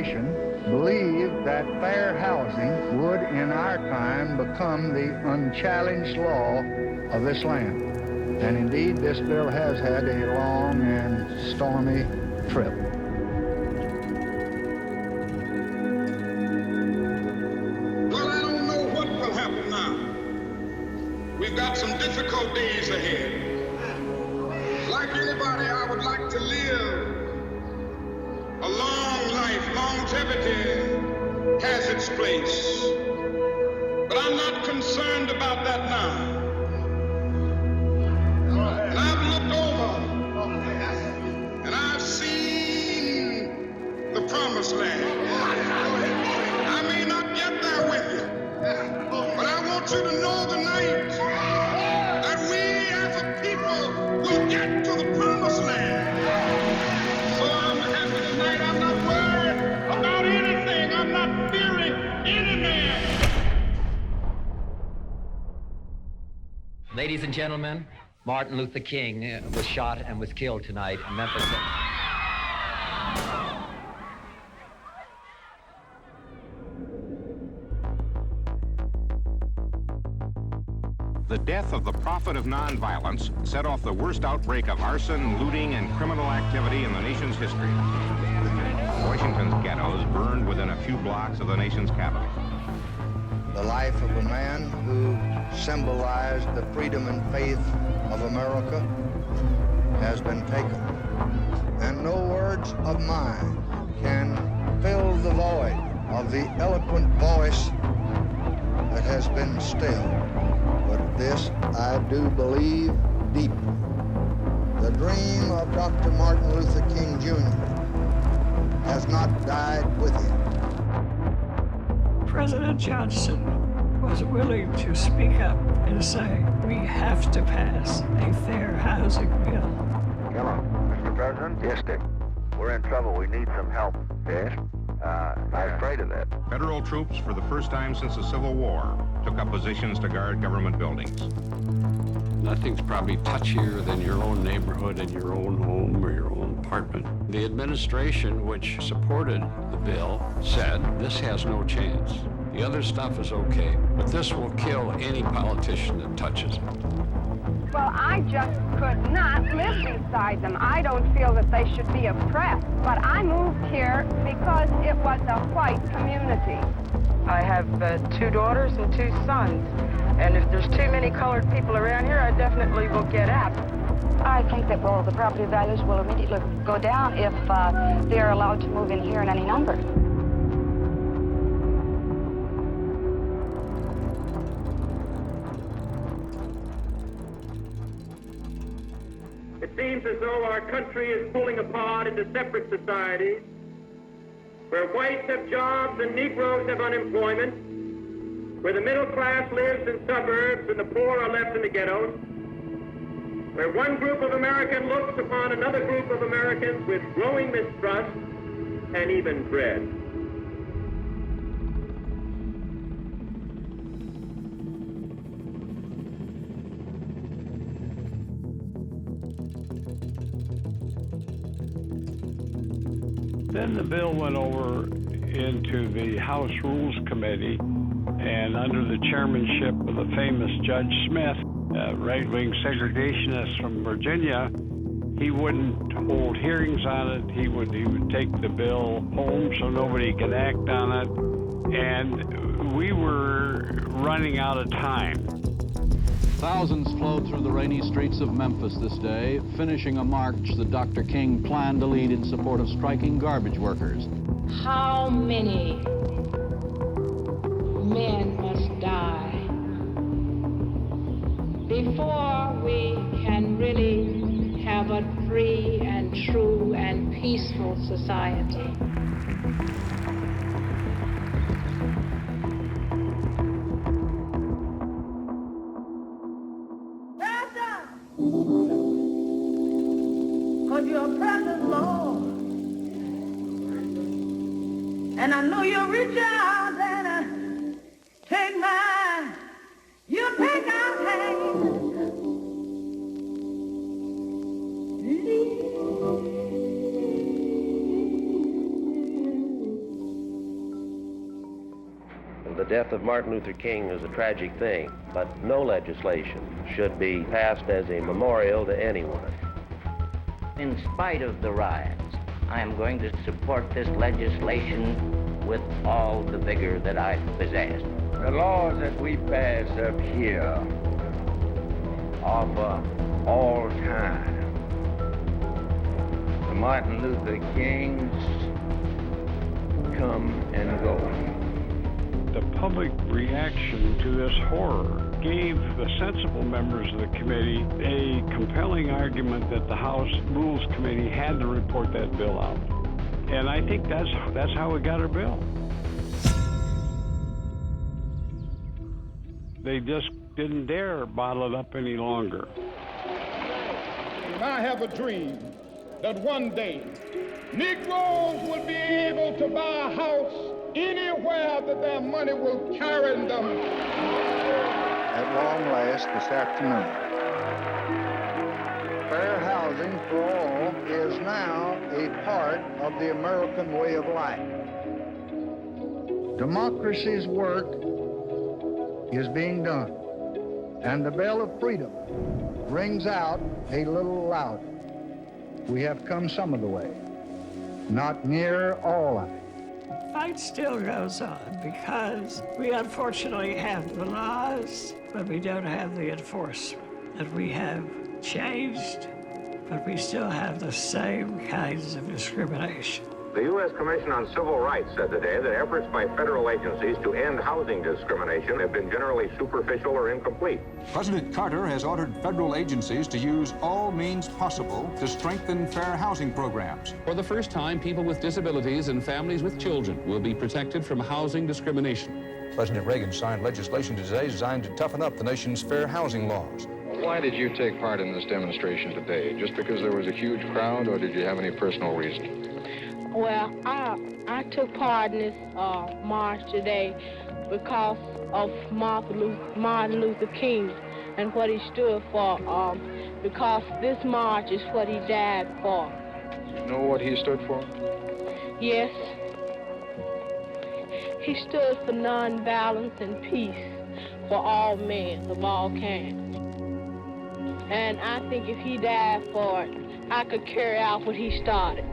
nation believed that fair housing would, in our time, become the unchallenged law of this land. And indeed, this bill has had a long and stormy trip. Well, I don't know what will happen now. We've got some difficult days ahead. Like anybody, I would like to live a long life. Longevity has its place. But I'm not concerned about that now. And I've looked over and I've seen the promised land. I may not get there with you, but I want you to know tonight that we as a people will get to the promised land. So I'm happy tonight. I'm not worried about anything. I'm not fearing any man. Ladies and gentlemen, Martin Luther King was shot and was killed tonight in Memphis. The death of the prophet of nonviolence set off the worst outbreak of arson, looting, and criminal activity in the nation's history. Washington's ghettos burned within a few blocks of the nation's capital. The life of a man who symbolized the freedom and faith of America has been taken. And no words of mine can fill the void of the eloquent voice that has been stilled. But this I do believe deeply. The dream of Dr. Martin Luther King Jr. has not died with him. President Johnson was willing to speak up and say, we have to pass a fair housing bill. Hello, Mr. President? Yes, Dick. We're in trouble. We need some help. Yes? I was afraid of that. Federal troops, for the first time since the Civil War, took up positions to guard government buildings. Nothing's probably touchier than your own neighborhood and your own home or your own apartment. The administration, which supported the bill, said this has no chance. The other stuff is okay, but this will kill any politician that touches it. Well, I just could not live beside them. I don't feel that they should be oppressed. But I moved here because it was a white community. I have 2 daughters and 2 sons. And if there's too many colored people around here, I definitely will get out. I think that, well, the property values will immediately go down if they're allowed to move in here in any number. It seems as though our country is pulling apart into separate societies, where whites have jobs and Negroes have unemployment, where the middle class lives in suburbs and the poor are left in the ghettos, where one group of Americans looks upon another group of Americans with growing mistrust and even dread. Then the bill went over into the House Rules Committee, and under the chairmanship of the famous Judge Smith, a right-wing segregationist from Virginia, he wouldn't hold hearings on it. He would take the bill home so nobody could act on it, and we were running out of time. Thousands flowed through the rainy streets of Memphis this day, finishing a march that Dr. King planned to lead in support of striking garbage workers. How many men must die before we can really have a free and true and peaceful society? Because you're a present Lord. And I know you'll reach out and take mine. You take our hand. death of Martin Luther King is a tragic thing, but no legislation should be passed as a memorial to anyone. In spite of the riots, I am going to support this legislation with all the vigor that I possess. The laws that we pass up here are for all time. The Martin Luther Kings come and go. The public reaction to this horror gave the sensible members of the committee a compelling argument that the House Rules Committee had to report that bill out. And I think that's how we got our bill. They just didn't dare bottle it up any longer. And I have a dream that one day Negroes will be able to buy a house anywhere that their money will carry them. At long last this afternoon, fair housing for all is now a part of the American way of life. Democracy's work is being done, and the bell of freedom rings out a little louder. We have come some of the way, not near all of it. The fight still goes on because we unfortunately have the laws, but we don't have the enforcement. That we have changed, but we still have the same kinds of discrimination. The U.S. Commission on Civil Rights said today that efforts by federal agencies to end housing discrimination have been generally superficial or incomplete. President Carter has ordered federal agencies to use all means possible to strengthen fair housing programs. For the first time, people with disabilities and families with children will be protected from housing discrimination. President Reagan signed legislation today designed to toughen up the nation's fair housing laws. Why did you take part in this demonstration today? Just because there was a huge crowd, or did you have any personal reason? Well, I took part in this march today because of Martin Luther King and what he stood for, because this march is what he died for. You know what he stood for? Yes. He stood for nonviolence and peace for all men of all kinds. And I think if he died for it, I could carry out what he started.